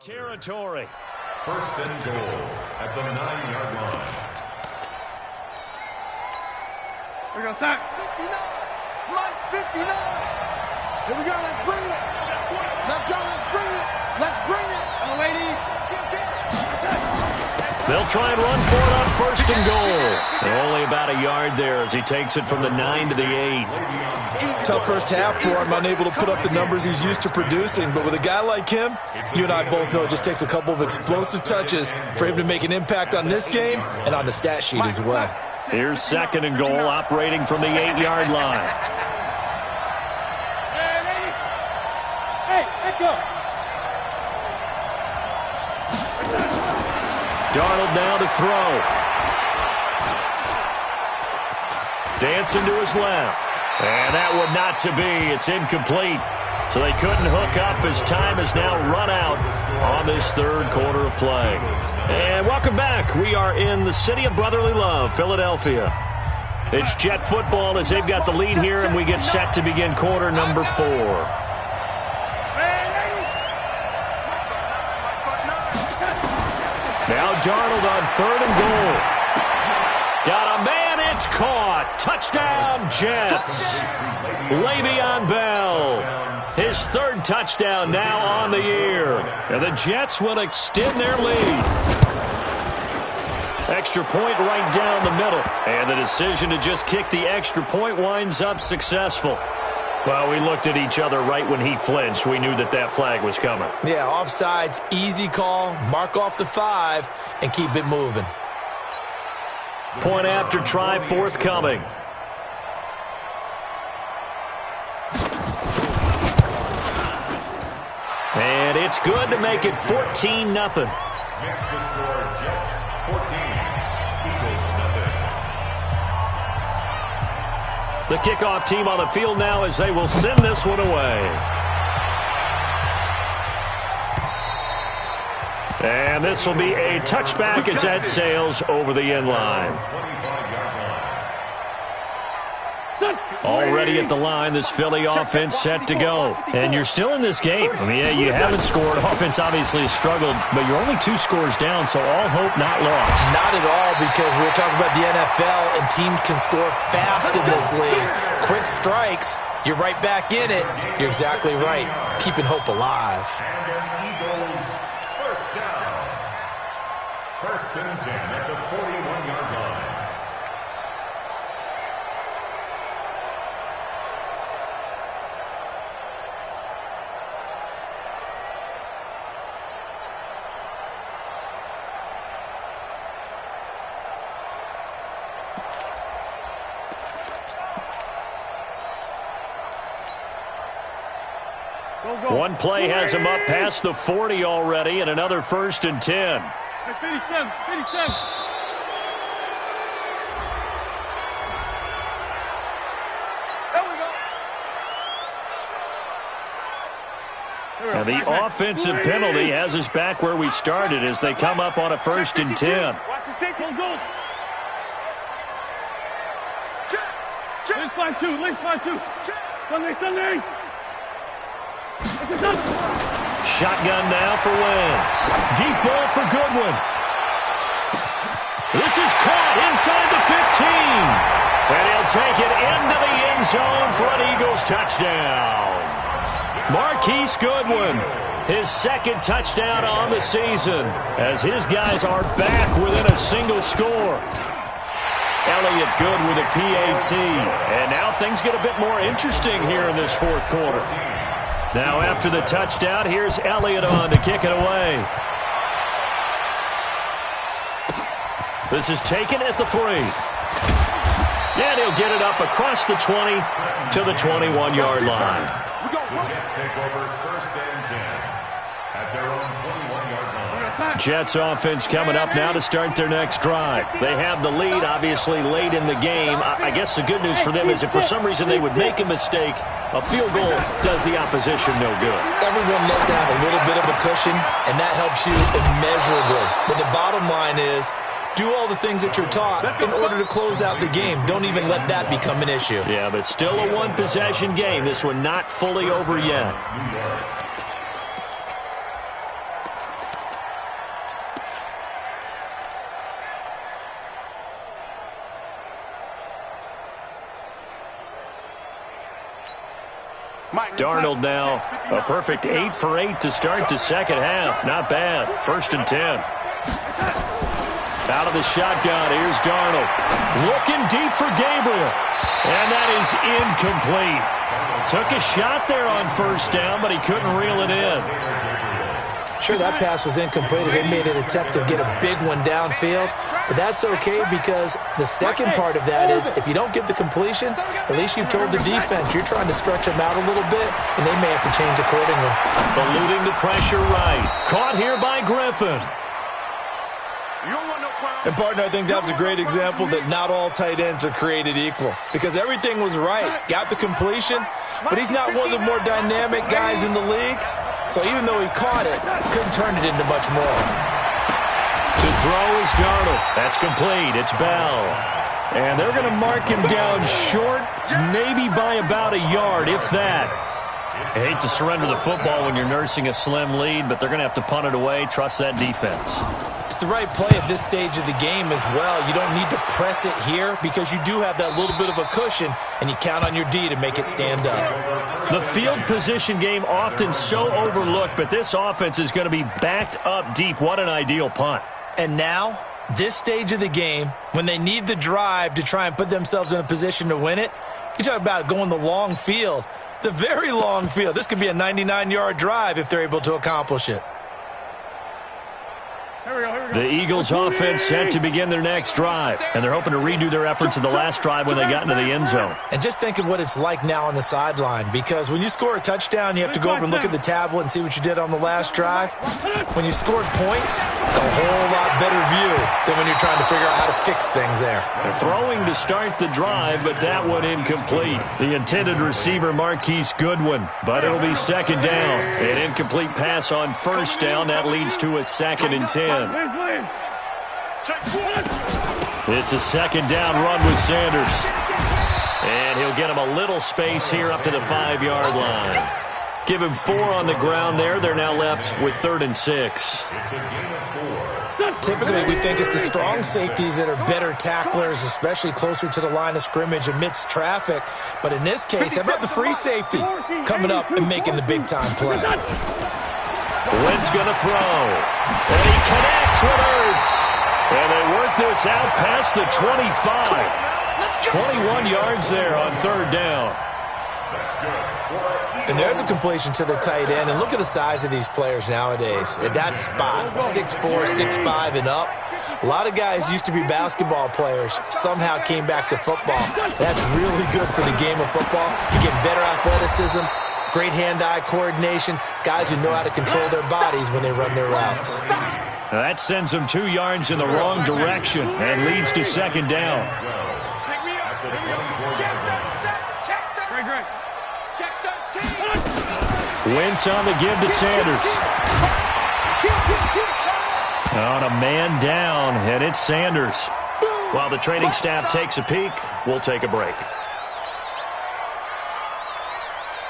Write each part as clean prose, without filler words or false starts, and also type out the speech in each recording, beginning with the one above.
territory. First and goal at the 9-yard line. We're going to sack. 59. Mike, 59. Here we go. Let's bring it. Let's go. Let's bring it. Let's bring it. Oh, lady. They'll try and run for it on first and goal. And only about a yard there as he takes it from the 9 to the 8. Tough first half for him, unable to put up the numbers he's used to producing. But with a guy like him, you and I both know it just takes a couple of explosive touches for him to make an impact on this game and on the stat sheet as well. Here's second and goal, operating from the 8-yard line. Hey, lady. Hey, let's go. Darnold now to throw. Dancing to his left. And that would not to be. It's incomplete. So they couldn't hook up as time has now run out on this third quarter of play. And welcome back. We are in the city of brotherly love, Philadelphia. It's Jet football as they've got the lead here, and we get set to begin quarter number 4. Now Darnold on third and goal. Got a man, it's caught. Touchdown, Jets. Le'Veon Bell. His third touchdown now on the year. And the Jets will extend their lead. Extra point right down the middle. And the decision to just kick the extra point winds up successful. Well, we looked at each other right when he flinched. We knew that that flag was coming. Yeah, offsides, easy call, mark off the 5, and keep it moving. Point after try forthcoming. And it's good to make it 14-0. Next to score, Jets 14, Eagles nothing. The kickoff team on the field now as they will send this one away. And this will be a touchback as that sails over the end line. Already at the line, this Philly offense set to go. And you're still in this game. I mean, yeah, you haven't scored. Offense obviously has struggled, but you're only 2 scores down, so all hope not lost. Not at all, because we're talking about the NFL, and teams can score fast in this league. Quick strikes, you're right back in it. You're exactly right. Keeping hope alive. Eagles first down. First and 10 at the 41-yard line. One play has him up past the 40 already, and another first and 10. Hey, 57, 57. There we go. And the offensive penalty has us back where we started as they come up on a first and 10. Watch the single goal. Let's find 2. Let's find 2. Sunday. Shotgun now for Wentz. Deep ball for Goodwin. This is caught inside the 15. And he'll take it into the end zone for an Eagles touchdown. Marquise Goodwin, his second touchdown on the season, as his guys are back within a single score. Elliott good with a PAT. And now things get a bit more interesting here in this fourth quarter. Now after the touchdown, here's Elliott on to kick it away. This is taken at the 3. And he'll get it up across the 20 to the 21-yard line. The Jets take over first and 10 at their own 21-yard line. Jets offense coming up now to start their next drive. They have the lead, obviously, late in the game. I guess the good news for them is if for some reason they would make a mistake, a field goal does the opposition no good. Everyone loves to have a little bit of a cushion, and that helps you immeasurably. But the bottom line is, do all the things that you're taught in order to close out the game. Don't even let that become an issue. Yeah, but still a one-possession game. This one not fully over yet. Darnold now a perfect 8 for 8 to start the second half. Not bad. 1st and 10. Out of the shotgun, here's Darnold. Looking deep for Gabriel. And that is incomplete. Took a shot there on 1st down, but he couldn't reel it in. Sure, that pass was incomplete as they made an attempt to get a big one downfield. But that's okay because the second part of that is if you don't get the completion, at least you've told the defense you're trying to stretch them out a little bit, and they may have to change accordingly. Eluding the pressure right. Caught here by Griffin. And, partner, I think that's a great example that not all tight ends are created equal because everything was right. Got the completion, but he's not one of the more dynamic guys in the league. So even though he caught it, couldn't turn it into much more. To throw is Darnold. That's complete. It's Bell. And they're going to mark him down short, maybe by about a yard, if that. I hate to surrender the football when you're nursing a slim lead, but they're going to have to punt it away. Trust that defense. It's the right play at this stage of the game as well. You don't need to press it here because you do have that little bit of a cushion, and you count on your D to make it stand up. The field position game often so overlooked, but this offense is going to be backed up deep. What an ideal punt. And now, this stage of the game, when they need the drive to try and put themselves in a position to win it, you talk about going the long field, the very long field. This could be a 99-yard drive if they're able to accomplish it. The Eagles offense set to begin their next drive, and they're hoping to redo their efforts in the last drive when they got into the end zone. And just think of what it's like now on the sideline, because when you score a touchdown, you have to go over and look at the tablet and see what you did on the last drive. When you scored points, it's a whole lot better view than when you're trying to figure out how to fix things there. They're throwing to start the drive, but that one incomplete. The intended receiver, Marquise Goodwin, but it'll be 2nd down. An incomplete pass on 1st down. That leads to a 2nd and 10. It's a 2nd down run with Sanders. And he'll get him a little space here up to the 5-yard line. Give him 4 on the ground there. They're now left with 3rd and 6. Typically, we think it's the strong safeties that are better tacklers, especially closer to the line of scrimmage amidst traffic. But in this case, how about the free safety coming up and making the big-time play? Wentz going to throw. And he connects with Ertz. And they work this out past the 25. 21 yards there on 3rd down. And there's a completion to the tight end. And look at the size of these players nowadays. At that spot, 6'4", 6'5", and up. A lot of guys used to be basketball players, somehow came back to football. That's really good for the game of football. You get better athleticism, great hand-eye coordination, guys who know how to control their bodies when they run their routes. Now that sends them 2 yards in the wrong direction and leads to 2nd down. Wentz on the give to Sanders. On a man down, and it's Sanders. While the training staff takes a peek, we'll take a break.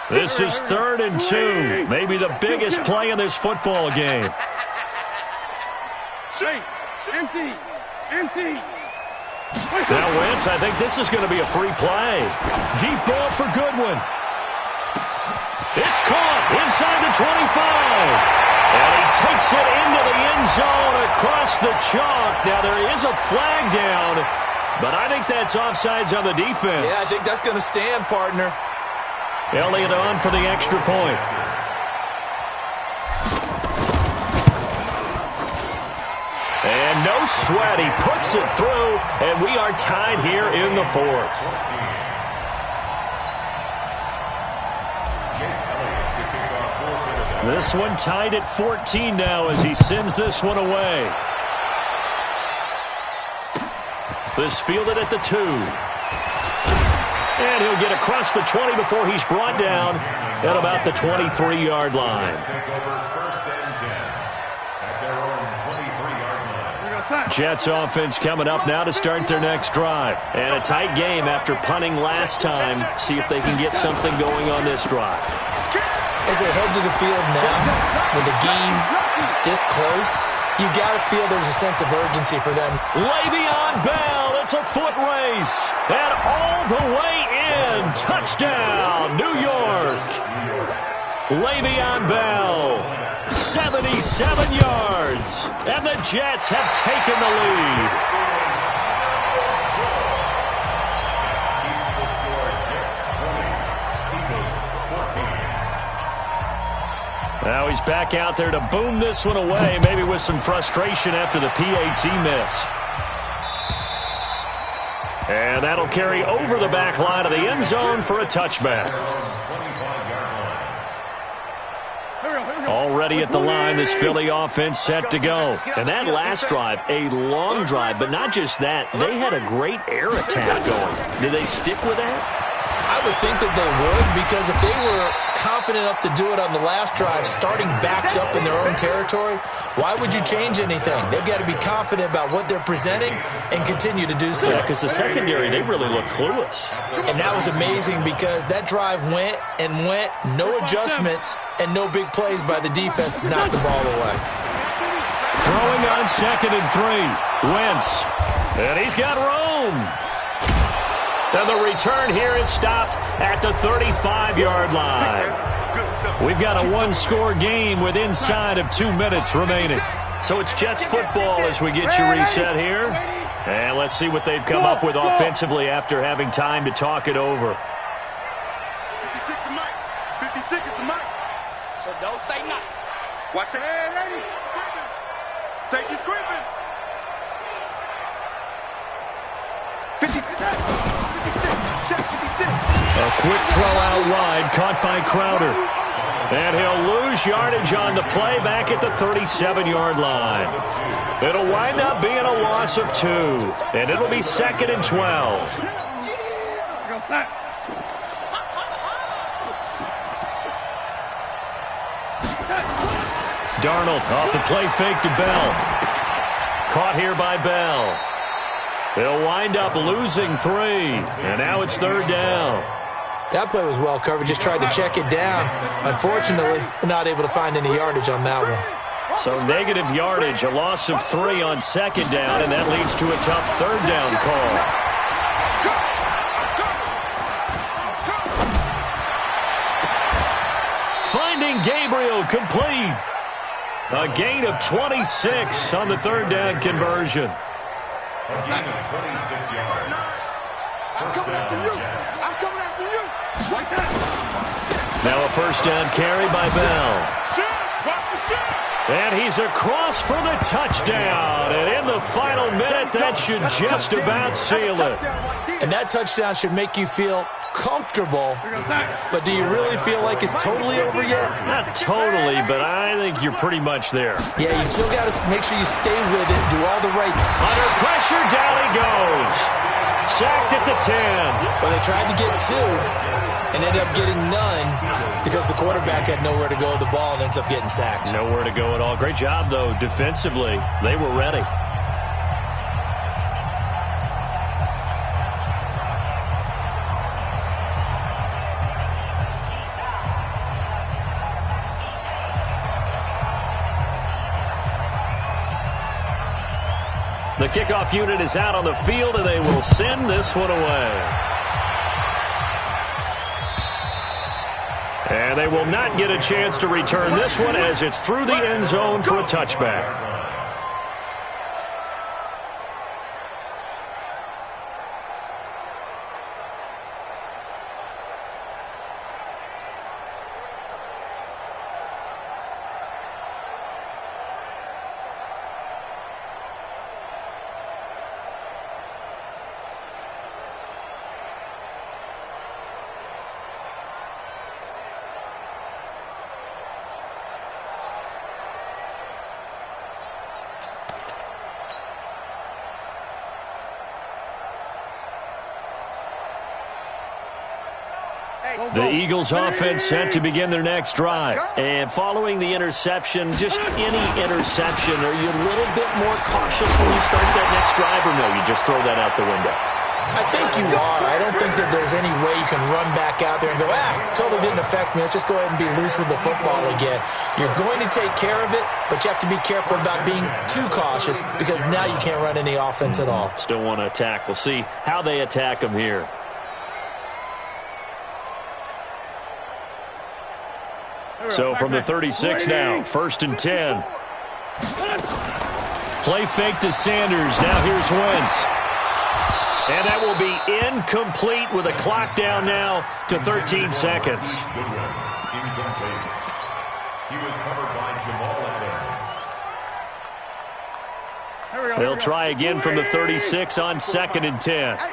This is 3rd and 2, maybe the biggest play in this football game. Empty. Now Wentz, I think this is going to be a free play. Deep ball for Goodwin. It's caught inside the 25. And he takes it into the end zone across the chalk. Now there is a flag down, but I think that's offsides on the defense. Yeah, I think that's going to stand, partner. Elliott on for the extra point. And no sweat, he puts it through, and we are tied here in the 4th. This one tied at 14 now as he sends this one away. This fielded at the 2. And he'll get across the 20 before he's brought down at about the 23-yard line. Jets offense coming up now to start their next drive. And a tight game after punting last time. See if they can get something going on this drive. As they head to the field now, with the game this close, you got to feel there's a sense of urgency for them. Le'Veon Bell, it's a foot race. And all the way in. Touchdown, New York. Le'Veon Bell, 77 yards. And the Jets have taken the lead. Now he's back out there to boom this one away, maybe with some frustration after the PAT miss. And that'll carry over the back line of the end zone for a touchback. Already at the line, this Philly offense set to go. And that last drive, a long drive, but not just that. They had a great air attack going. Did they stick with that? I would think that they would, because if they were confident enough to do it on the last drive, starting backed up in their own territory, why would you change anything? They've got to be confident about what they're presenting and continue to do so. Yeah, because the secondary, they really looked clueless. And that was amazing because that drive went and went, no adjustments, and no big plays by the defense to knock the ball away. Throwing on 2nd and 3. Wentz. And he's got room. And the return here is stopped at the 35-yard line. We've got a one-score game with inside of 2 minutes remaining. So it's Jets football as we get you reset here. And let's see what they've come up with offensively after having time to talk it over. 56 to Mike. 56 is the Mike. So don't say nothing. Watch it. Hey, lady. Safety's creeping. 56. A quick throw out wide, caught by Crowder. And he'll lose yardage on the play back at the 37-yard line. It'll wind up being a loss of 2. And it'll be 2nd and 12. Darnold off the play fake to Bell. Caught here by Bell. They'll wind up losing 3, and now it's 3rd down. That play was well covered, just tried to check it down. Unfortunately, we're not able to find any yardage on that one. So negative yardage, a loss of 3 on 2nd down, and that leads to a tough 3rd down call. Finding Gabriel complete. A gain of 26 on the 3rd down conversion. A gain of 26 yards. I'm coming after you. I'm coming after you. Like that. Now a 1st down carry by Bell. And he's across for the touchdown. And in the final minute, that should just about seal it. And that touchdown should make you feel comfortable. But do you really feel like it's totally over yet? Not totally, but I think you're pretty much there. Yeah, you still got to make sure you stay with it, do all the right. Under pressure, down he goes. Sacked at the 10. Well, they tried to get 2 and ended up getting none because the quarterback had nowhere to go with the ball and ends up getting sacked. Nowhere to go at all. Great job, though, defensively. They were ready. The kickoff unit is out on the field, and they will send this one away. And they will not get a chance to return this one as it's through the end zone for a touchback. The Eagles offense set to begin their next drive. And following the interception, just any interception, are you a little bit more cautious when you start that next drive, or no, you just throw that out the window? I think you are. I don't think that there's any way you can run back out there and go, totally didn't affect me. Let's just go ahead and be loose with the football again. You're going to take care of it, but you have to be careful about being too cautious because now you can't run any offense at all. Still want to attack. We'll see how they attack them here. So from the 36 now, 1st and 10. Play fake to Sanders. Now here's Wentz. And that will be incomplete with a clock down now to 13 seconds. Incomplete. He was covered by Jamal Adams. They'll try again from the 36 on 2nd and 10. Hey,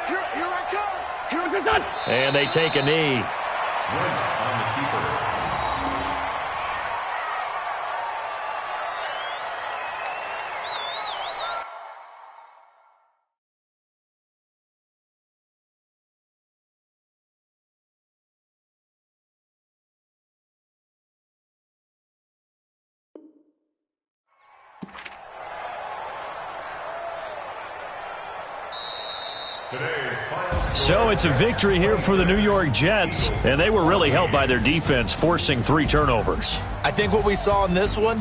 here I come. Here's his son. And they take a knee. Wentz on the keeper. So it's a victory here for the New York Jets, and they were really helped by their defense, forcing 3 turnovers. I think what we saw in this one,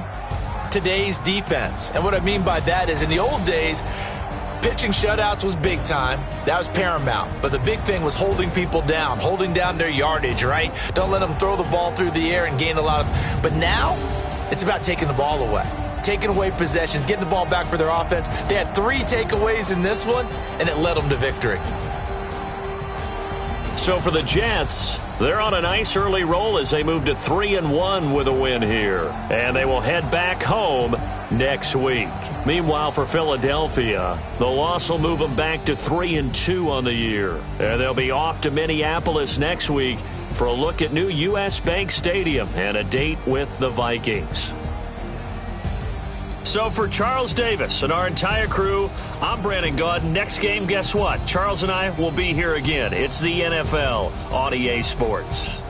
today's defense. And what I mean by that is in the old days, pitching shutouts was big time. That was paramount. But the big thing was holding people down, holding down their yardage, right? Don't let them throw the ball through the air and gain a lot of... But now, it's about taking the ball away. Taking away possessions, getting the ball back for their offense. They had 3 takeaways in this one, and it led them to victory. So for the Jets, they're on a nice early roll as they move to 3-1 with a win here. And they will head back home next week. Meanwhile, for Philadelphia, the loss will move them back to 3-2 on the year. And they'll be off to Minneapolis next week for a look at new U.S. Bank Stadium and a date with the Vikings. So for Charles Davis and our entire crew, I'm Brandon Gaud. Next game, guess what? Charles and I will be here again. It's the NFL on EA Sports.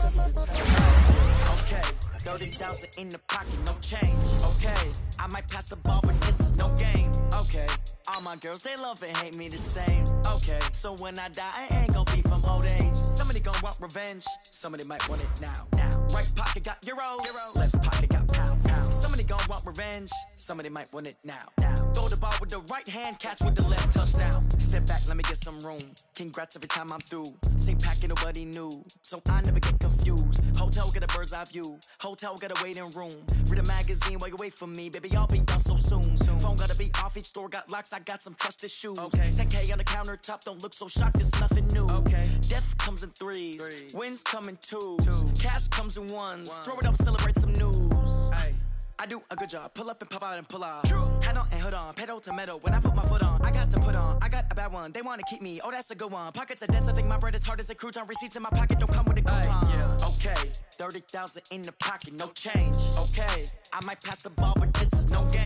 Okay, 30,000 in the pocket, no change. Okay, I might pass the ball, but this is no game. Okay, all my girls, they love and hate me the same. Okay, so when I die, I ain't gon' be from old age. Somebody gon' want revenge, somebody might want it now. Right pocket got euros, left pocket got pound. Somebody gon' want revenge, somebody might want it now. Throw the ball with the right hand, catch with the left, touchdown. Step back, let me get some room. Congrats every time I'm through. Same packet, nobody knew, so I never get confused. Hotel get a bird's eye view, hotel got a waiting room. Read a magazine while you wait for me, baby, I'll be done so soon. Phone gotta be off, each store got locks, I got some trusted shoes. 10K on the countertop, don't look so shocked, it's nothing new. Death comes in threes, wins come in twos, cash comes in ones. Throw it up, celebrate some news. I do a good job, pull up and pop out and pull out. Head on and hood on, pedal to metal. When I put my foot on, I got to put on. I got a bad one, they wanna keep me, oh that's a good one. Pockets are dense, I think my bread is hard as a crouton. Receipts in my pocket don't come with a coupon. Okay, 30,000 in the pocket, no change. Okay, I might pass the ball, but this is no game.